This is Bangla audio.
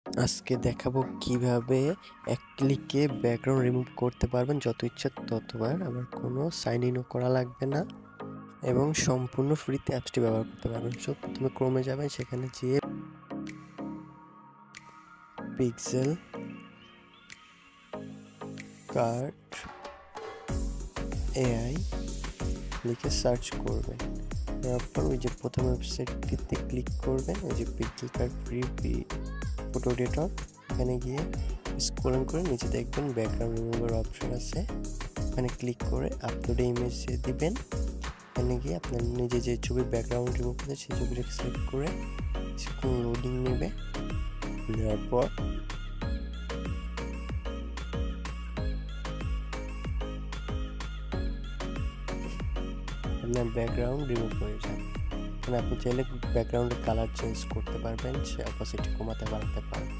আজকে দেখাবো কিভাবে এক ক্লিকে ব্যাকগ্রাউন্ড রিমুভ করতে পারবেন যত ইচ্ছা ততবার। আবার কোনো সাইন ইনও করা লাগবে না এবং সম্পূর্ণ ফ্রিতে অ্যাপসটি ব্যবহার করতে পারবেন। সো প্রথমে ক্রোমে যাবেন, সেখানে যেয়ে পিক্সেল কার্ট এআই লিখে সার্চ করবেন। তারপর ওই যে প্রথম ওয়েবসাইটটিতে ক্লিক করবেন, ওই যে pixel cart free photo editor, এখানে গিয়ে স্ক্রলিং করে নিচে দেখবেন ব্যাকগ্রাউন্ড রিমুভার অপশন আছে। এখানে ক্লিক করে আপলোড ইমেজ দিবেন। এখানে গিয়ে আপনার নিজে যে ছবির ব্যাকগ্রাউন্ড রিমুভ করতে সেই ছবিটাকে সিলেক্ট করে কিছুক্ষণ লোডিং নেবে। নেওয়ার পর আপনার ব্যাকগ্রাউন্ড রিমুভ হয়ে যাবে। এখানে আপনি চাইলে ব্যাকগ্রাউন্ডের কালার চেঞ্জ করতে পারবেন, সে অপোসিটি কমাতে বাড়াতে পারবেন।